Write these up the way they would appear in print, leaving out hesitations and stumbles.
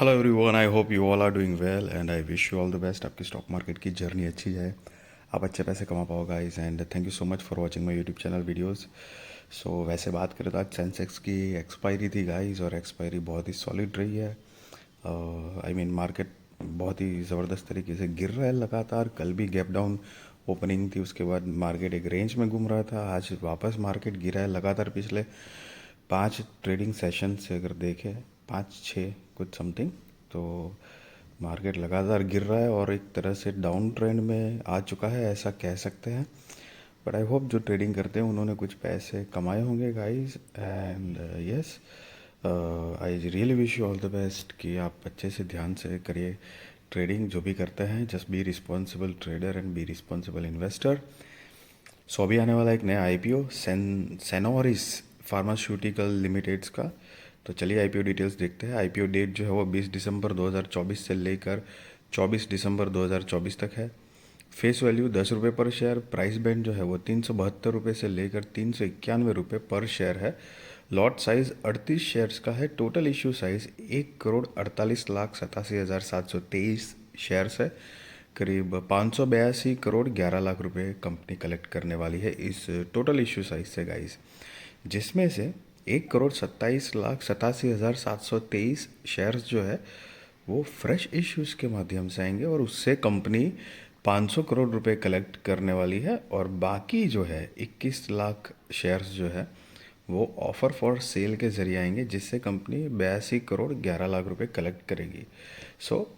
Hello everyone, I hope you all are doing well and I wish you all the best. आपकी stock market की journey अच्छी जाए, आप अच्छे पैसे कमा पाओ guys, and thank you so much for watching my YouTube channel videos. So वैसे बात करें तो आज सेंसेक्स की एक्सपायरी थी गाइस, और एक्सपायरी बहुत ही सॉलिड रही है। आई मीन मार्केट बहुत ही ज़बरदस्त तरीके से गिर रहा है लगातार। कल भी गैप डाउन ओपनिंग थी, उसके बाद मार्केट एक रेंज में घूम रहा था। आज वापस मार्केट गिरा है लगातार। पिछले 5 ट्रेडिंग सेशन से अगर देखें, 5-6 कुछ समथिंग, तो मार्केट लगातार गिर रहा है और एक तरह से डाउन ट्रेंड में आ चुका है, ऐसा कह सकते हैं। बट आई होप जो ट्रेडिंग करते हैं उन्होंने कुछ पैसे कमाए होंगे guys, and yes, I really wish you all the best कि आप अच्छे से ध्यान से करिए ट्रेडिंग। जो भी करते हैं, just be responsible trader and be responsible investor. So अभी आने वाला एक नया आईपीओ सेनोरिस फार्मास्यूटिकल लिमिटेड्स का। तो चलिए आईपीओ डिटेल्स देखते हैं। आईपीओ डेट जो है वो 20 दिसंबर 2024 से लेकर 24 दिसंबर 2024 तक है। फेस वैल्यू 10 रुपये पर शेयर। प्राइस बैंड जो है वो 372 रुपये से लेकर 391 रुपये पर शेयर है। लॉट साइज 38 शेयर्स का है। टोटल इश्यू साइज 1,48,87,723 शेयर्स है। करीब 582 करोड़ 11 लाख रुपए कंपनी कलेक्ट करने वाली है इस टोटल इश्यू साइज से गाइस, जिसमें से 1,27,87,723 शेयर्स जो है वो फ्रेश इश्यूज के माध्यम से आएंगे, और उससे कंपनी 500 करोड़ रुपए कलेक्ट करने वाली है। और बाकी जो है 21 लाख शेयर्स जो है वो ऑफर फॉर सेल के जरिए आएंगे, जिससे कंपनी 82 करोड़ 11 लाख रुपए कलेक्ट करेगी। सो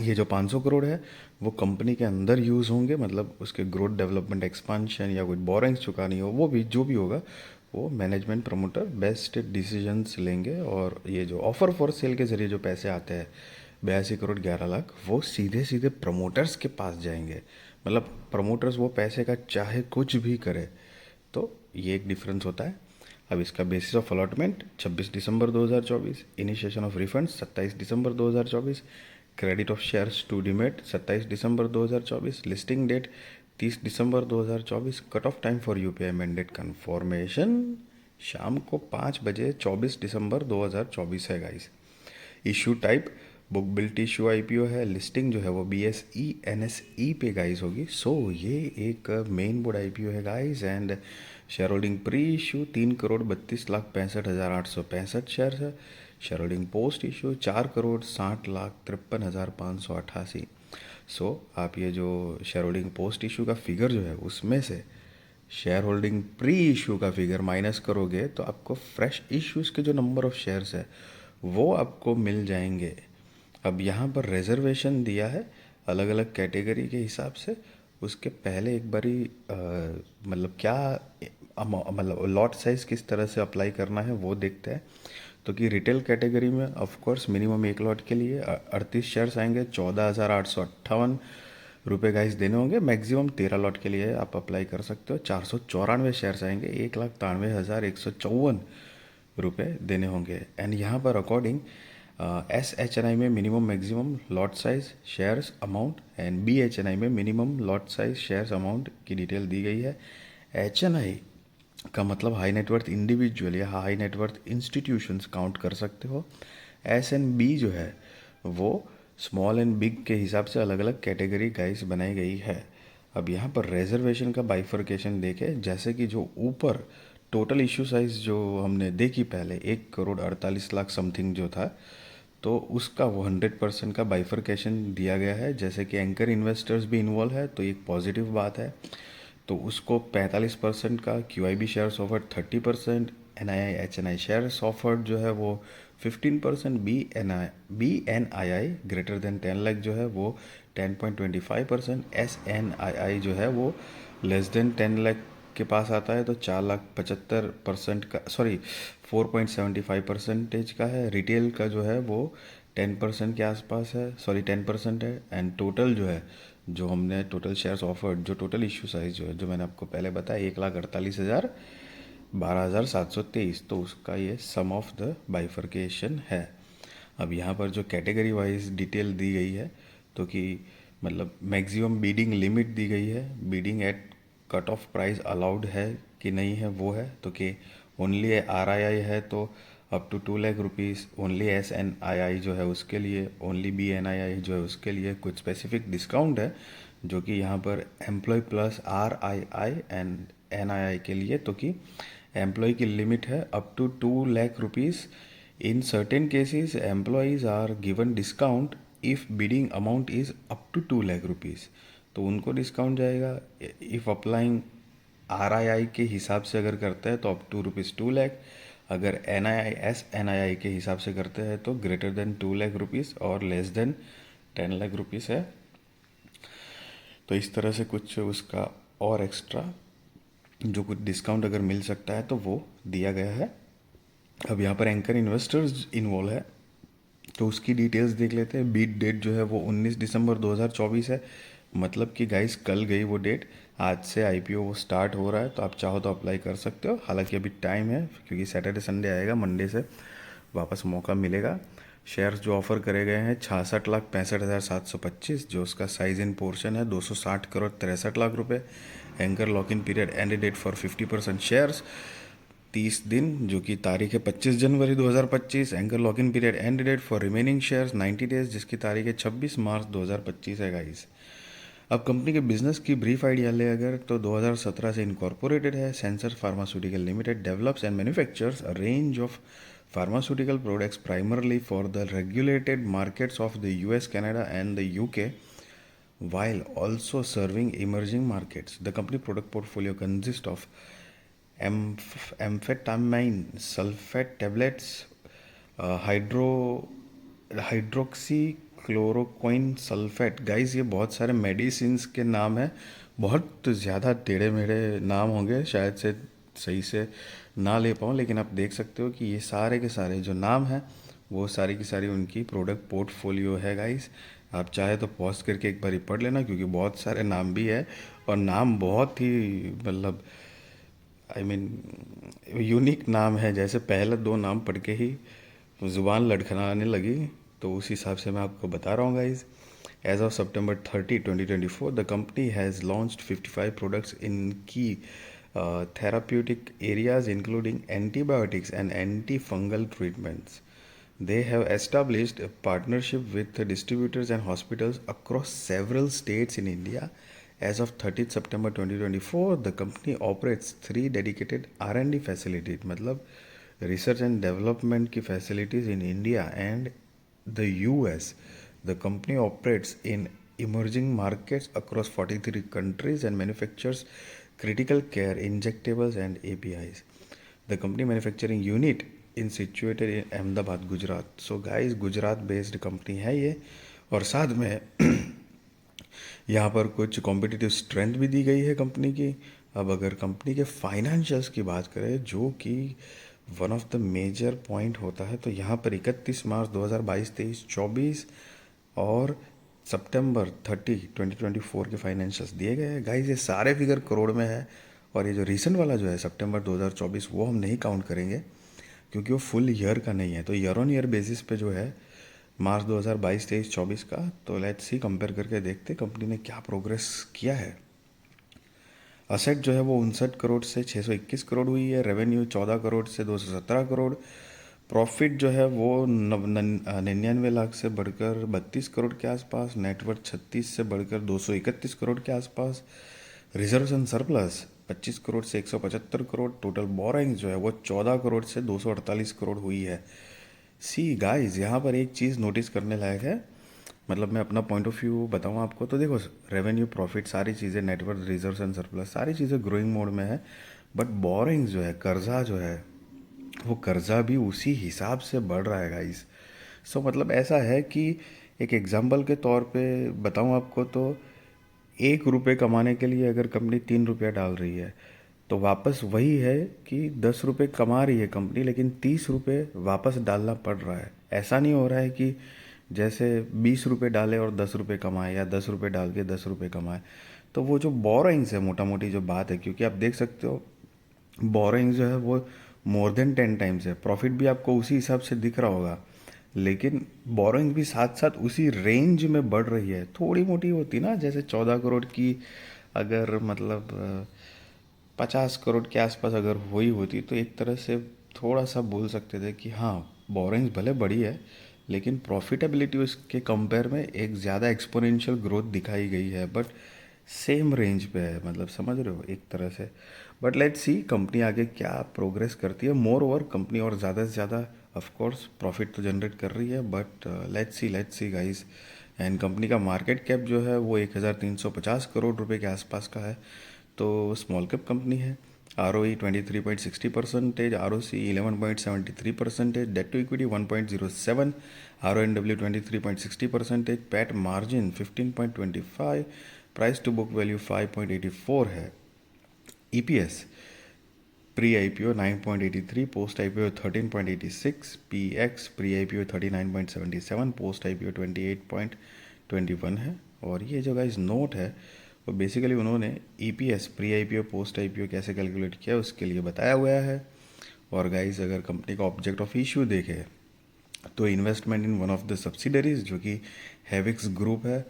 ये जो 500 करोड़ है वो कंपनी के अंदर यूज़ होंगे, मतलब उसके ग्रोथ डेवलपमेंट एक्सपांशन या कोई बोरिंग्स चुकानी हो, वो भी जो भी होगा वो मैनेजमेंट प्रमोटर बेस्ट डिसीजंस लेंगे। और ये जो ऑफर फॉर सेल के ज़रिए जो पैसे आते हैं 82 करोड़ 11 लाख, वो सीधे सीधे प्रमोटर्स के पास जाएंगे। मतलब प्रमोटर्स वो पैसे का चाहे कुछ भी करे, तो ये एक डिफरेंस होता है। अब इसका बेसिस ऑफ अलॉटमेंट 26 दिसंबर 2024, इनिशिएशन ऑफ रिफंड 27 दिसंबर 2024, credit of shares to demat 27 दिसंबर 2024, लिस्टिंग डेट 30 दिसंबर 2024, cut off time for UPI mandate confirmation शाम को 5 बजे 24 दिसंबर 2024 है guys. Issue type book built issue IPO है। लिस्टिंग जो है वो बीएसई एनएसई पे गाइस होगी। सो ये एक मेन बोर्ड आईपीओ है guys, and shareholding pre issue 3,32,65,865 share है। Shareholding post issue 4,60,53,588। So आप ये जो शेयर होल्डिंग पोस्ट इशू का फिगर जो है उसमें से शेयर होल्डिंग प्री इशू का फिगर माइनस करोगे तो आपको फ्रेश इश्यूज़ के जो नंबर ऑफ शेयर्स है वो आपको मिल जाएंगे। अब यहाँ पर रिजर्वेशन दिया है अलग अलग कैटेगरी के हिसाब से। उसके पहले एक बारी मतलब क्या मतलब लॉट साइज़ किस तरह से अप्लाई करना है वो देखते हैं। तो कि रिटेल कैटेगरी में ऑफ कोर्स मिनिमम एक लॉट के लिए 38 शेयर्स आएंगे, 14,858 रुपये गाइस देने होंगे। मैक्सिमम 13 लॉट के लिए आप अप्लाई कर सकते हो। 494 शेयर्स आएंगे, 1,93,154 रुपये देने होंगे। एंड यहाँ पर according S H N I में minimum maximum lot size shares amount, and B H N I में minimum lot size shares amount की डिटेल दी गई है। एच एन आई का मतलब हाई नेटवर्थ इंडिविजुअल या हाई नेटवर्थ इंस्टीट्यूशंस काउंट कर सकते हो। एस एन बी जो है वो स्मॉल एंड बिग के हिसाब से अलग अलग कैटेगरी गाइस बनाई गई है। अब यहाँ पर रिजर्वेशन का बाइफर्केशन देखें, जैसे कि जो ऊपर टोटल इशू साइज जो हमने देखी पहले 1,48,00,000 समथिंग जो था, तो उसका वो 100% का बाइफर्केशन दिया गया है। जैसे कि एंकर इन्वेस्टर्स भी इन्वॉल्व है तो एक पॉजिटिव बात है। तो उसको 45% का Q I B shares offered 30%, N I I H N I shares offered जो है वो 15%, B N I I greater than 10 lakh जो है वो 10.25%, एस एन आई आई जो है वो लेस देन 10 लाख के पास आता है तो 4,75% का, सॉरी 4.75% का है। रिटेल का जो है वो 10% के आसपास है, सॉरी 10% है। एंड टोटल जो है, जो हमने टोटल शेयर्स ऑफर्ड, जो टोटल इशू साइज जो है, जो मैंने आपको पहले बताया 1,48,000 12,723, तो उसका ये सम ऑफ द बाइफर्केशन है। अब यहाँ पर जो कैटेगरी वाइज डिटेल दी गई है, तो कि मतलब मैक्सिमम बीडिंग लिमिट दी गई है, bidding at cut off price allowed है कि नहीं है वो है। तो कि ओनली आर आई आई है तो up to 2 lakh rupees. Only SNII जो है उसके लिए, ओनली BNII जो है उसके लिए कुछ स्पेसिफिक डिस्काउंट है, जो कि यहाँ पर employ plus RII and NII के लिए, तो कि एम्प्लॉय की लिमिट है up to 2 lakh rupees. In certain cases employees are given discount if bidding amount is up to 2 lakh rupees, तो उनको डिस्काउंट जाएगा। इफ़ अप्लाइंग RII के हिसाब से अगर करते हैं तो अप टू ₹2 लाख, अगर NII के हिसाब से करते हैं तो ग्रेटर देन 2 लाख रुपीज़ और लेस देन 10 लाख रुपीज़ है। तो इस तरह से कुछ उसका और एक्स्ट्रा जो कुछ डिस्काउंट अगर मिल सकता है तो वो दिया गया है। अब यहाँ पर एंकर इन्वेस्टर्स इन्वॉल्व है, तो उसकी डिटेल्स देख लेते हैं। बीट डेट जो है वो 19 दिसंबर 2024 है, मतलब कि गाइस कल गई वो डेट। आज से IPO वो स्टार्ट हो रहा है, तो आप चाहो तो अप्लाई कर सकते हो। हालांकि अभी टाइम है, क्योंकि सैटरडे संडे आएगा, मंडे से वापस मौका मिलेगा। शेयर्स जो ऑफर करे गए हैं 66,65,725, जो उसका साइज इन पोर्शन है 260 करोड़ 63 लाख रुपए। Anchor lock in period end date for 50% shares 30 दिन, जो कि तारीख है 25 जनवरी 2025। Anchor lock in period end date for remaining shares 90 days, जिसकी तारीख है 26 मार्च 2025 है गाइस। अब कंपनी के बिजनेस की ब्रीफ आइडिया ले अगर, तो 2017 से इनकॉर्पोरेटेड है। Senores pharmaceutical limited develops and manufactures a range of pharmaceutical products primarily for the regulated markets of the US, Canada and the UK, while also serving emerging markets. The company product portfolio consists of amphetamine sulfate tablets, hydroxy chloroquine sulphate. Guys ये बहुत सारे medicine के नाम हैं, बहुत ज़्यादा टेढ़े मेढ़े नाम होंगे, शायद से सही से ना ले पाऊँ, लेकिन आप देख सकते हो कि ये सारे के सारे जो नाम हैं वो सारी की सारी उनकी प्रोडक्ट पोर्टफोलियो है गाइस। आप चाहे तो पॉज करके एक बार पढ़ लेना, क्योंकि बहुत सारे नाम भी है और नाम बहुत ही मतलब यूनिक नाम है। जैसे पहले दो नाम पढ़ के ही ज़ुबान लड़खड़ाने लगी, तो उस हिसाब से मैं आपको बता रहा हूँ guys. As of September 30, 2024, the company has launched 55 products in key therapeutic areas including antibiotics and antifungal treatments. They have established a partnership with distributors and hospitals across several states in India. As of 30th September 2024, the company operates 3 dedicated R&D facilities, मतलब research and development की facilities in India and the US. The company operates in emerging markets across 43 countries and manufactures critical care injectables and APIs. The company manufacturing unit in situated in Ahmedabad, Gujarat. So guys, Gujarat based company है ये, और साथ में यहाँ पर कुछ competitive strength भी दी गई है कंपनी की। अब अगर कंपनी के फाइनेंशियल्स की बात करें, जो कि one of the major point होता है, तो यहाँ पर 31 मार्च 2022, 23, 24 और सितंबर 30, 2024 के फाइनेंशियल्स दिए गए हैं गाइस। ये सारे फिगर करोड़ में है, और ये जो रिसेंट वाला जो है सितंबर 2024, वो हम नहीं काउंट करेंगे क्योंकि वो फुल ईयर का नहीं है। तो ईयर ऑन ईयर बेसिस पे जो है मार्च 2022, 23, 24 का, तो लेट्स सी कंपेयर करके देखते कंपनी ने क्या प्रोग्रेस किया है। असेट जो है वो 59 करोड़ से 621 करोड़ हुई है। रेवेन्यू 14 करोड़ से 217 करोड़। प्रॉफिट जो है वो 99 लाख से बढ़कर 32 करोड़ के आसपास। नेटवर्थ 36 से बढ़कर 231 करोड़ के आसपास। रिजर्व्स एंड सरप्लस 25 करोड़ से 175 करोड़। टोटल बोरिंग जो है वो 14 करोड़ से 248 करोड़ हुई है। सी गाइस, यहाँ पर एक चीज़ नोटिस करने लायक है, मतलब मैं अपना पॉइंट ऑफ व्यू बताऊँ आपको, तो देखो रेवेन्यू, प्रॉफिट, सारी चीज़ें, नेटवर्थ, रिजर्व्स एंड सरप्लस, सारी चीज़ें ग्रोइंग मोड में है। बट बोरिंग्स जो है, कर्जा जो है, वो कर्जा भी उसी हिसाब से बढ़ रहा है गाइस। सो मतलब ऐसा है कि एक एग्जांपल के तौर पे बताऊँ आपको, तो 1 रुपये कमाने के लिए अगर कंपनी 3 रुपया डाल रही है, तो वापस वही है कि 10 रुपये कमा रही है कंपनी, लेकिन 30 रुपये वापस डालना पड़ रहा है। ऐसा नहीं हो रहा है कि जैसे 20 रुपये डाले और 10 रुपये कमाए, या 10 रुपये डाल के 10 रुपये कमाए। तो वो जो बोरोइंग्स है, मोटा मोटी जो बात है, क्योंकि आप देख सकते हो बोरोइंग्स जो है वो मोर देन 10 टाइम्स है। प्रॉफिट भी आपको उसी हिसाब से दिख रहा होगा, लेकिन बोरोइंग भी साथ साथ उसी रेंज में बढ़ रही है। थोड़ी मोटी होती ना, जैसे 14 करोड़ की अगर मतलब 50 करोड़ के आसपास अगर हुई होती, तो एक तरह से थोड़ा सा बोल सकते थे कि हाँ बोरिंग्स भले बड़ी है लेकिन प्रॉफिटेबिलिटी उसके कंपेयर में एक ज़्यादा एक्सपोनेंशियल ग्रोथ दिखाई गई है, बट सेम रेंज पे है, मतलब समझ रहे हो एक तरह से। बट लेट्स सी कंपनी आगे क्या प्रोग्रेस करती है। मोर ओवर कंपनी और ज़्यादा से ज़्यादा ऑफ कोर्स प्रॉफिट तो जनरेट कर रही है, but let's see guys. And company का मार्केट कैप जो है वो 1350 करोड़ रुपए के आसपास का है, तो स्मॉल कैप कंपनी है। ROE 23.60%, ROC 11.73%, debt to equity 1.07, RONW 23.60%, PAT margin 15.25, price to book value 5.84 है। EPS pre IPO 9.83, post IPO 13.86, PX pre IPO 39.77, post IPO 28.21 है। और ये जो गाइस नोट है वो बेसिकली उन्होंने EPS pre IPO post IPO कैसे कैलकुलेट किया उसके लिए बताया हुआ है। और गाइस अगर कंपनी का ऑब्जेक्ट ऑफ इशू देखे तो investment in one of the subsidiaries जो कि हैविक्स ग्रुप है,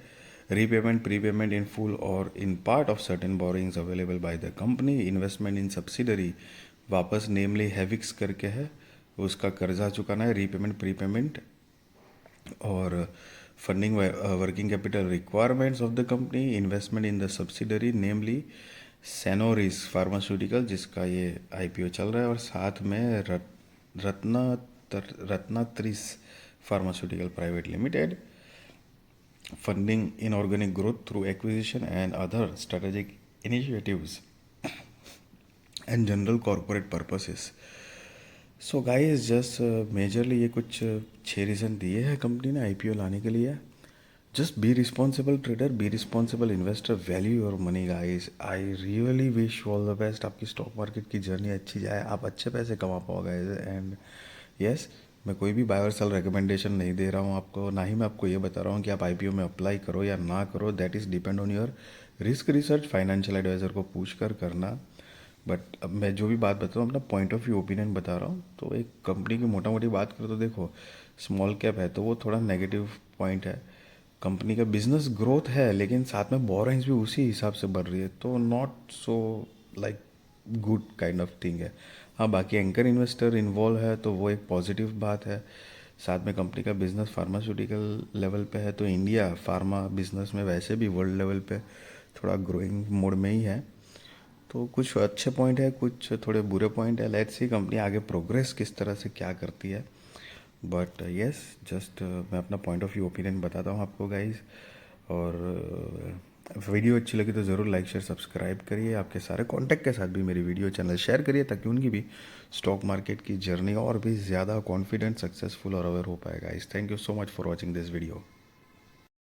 रीपेमेंट प्रीपेमेंट इन फुल और in part of certain borrowings available by the company, investment in subsidiary वापस नेमली हैविक्स करके है उसका कर्जा चुकाना है, रीपेमेंट प्रीपेमेंट और funding working capital requirements of the company, investment in the subsidiary namely सैनोरिस फार्मास्यूटिकल जिसका ये IPO चल रहा है, और साथ में रत्नात्रिस pharmaceutical private limited, funding inorganic growth through acquisition and other strategic initiatives and general corporate purposes. So guys just majorly ये कुछ 6 रीज़न दिए हैं कंपनी ने IPO लाने के लिए। Just be responsible trader, B responsible investor, value your money guys. I really wish all the best, आपकी stock market की जर्नी अच्छी जाए, आप अच्छे पैसे कमा पाओ गाइस। एंड यस, मैं कोई भी बाय और सेल रिकमेंडेशन नहीं दे रहा हूँ आपको, ना ही मैं आपको ये बता रहा हूँ कि आप IPO में अप्लाई करो या ना करो, that is depend on your risk research, financial adviser को पूछ कर करना। बट अब मैं जो भी बात बता रहा हूँ अपना पॉइंट ऑफ व्यू ओपिनियन बता रहा हूँ। तो एक कंपनी की मोटा मोटी बात करो तो देखो, स्मॉल कैप है तो वो थोड़ा नेगेटिव पॉइंट है, कंपनी का बिजनेस ग्रोथ है लेकिन साथ में बोरिंग्स भी उसी हिसाब से बढ़ रही है, तो not so like good kind of thing है। हाँ बाकी एंकर इन्वेस्टर इन्वॉल्व है तो वो एक पॉजिटिव बात है। साथ में कंपनी का बिजनेस फार्मास्यूटिकल लेवल पे है, तो इंडिया फार्मा बिजनेस में वैसे भी वर्ल्ड लेवल पे थोड़ा ग्रोइंग मोड में ही है। तो कुछ अच्छे पॉइंट है, कुछ थोड़े बुरे पॉइंट है। लेट्स सी कंपनी आगे प्रोग्रेस किस तरह से क्या करती है। बट यस जस्ट मैं अपना पॉइंट ऑफ व्यू ओपिनियन बताता हूँ आपको गाइज। और वीडियो अच्छी लगी तो ज़रूर लाइक शेयर सब्सक्राइब करिए, आपके सारे कॉन्टैक्ट के साथ भी मेरी वीडियो चैनल शेयर करिए ताकि उनकी भी स्टॉक मार्केट की जर्नी और भी ज़्यादा कॉन्फिडेंट सक्सेसफुल और अवेयर हो पाएगा guys. Thank you so much for watching this video.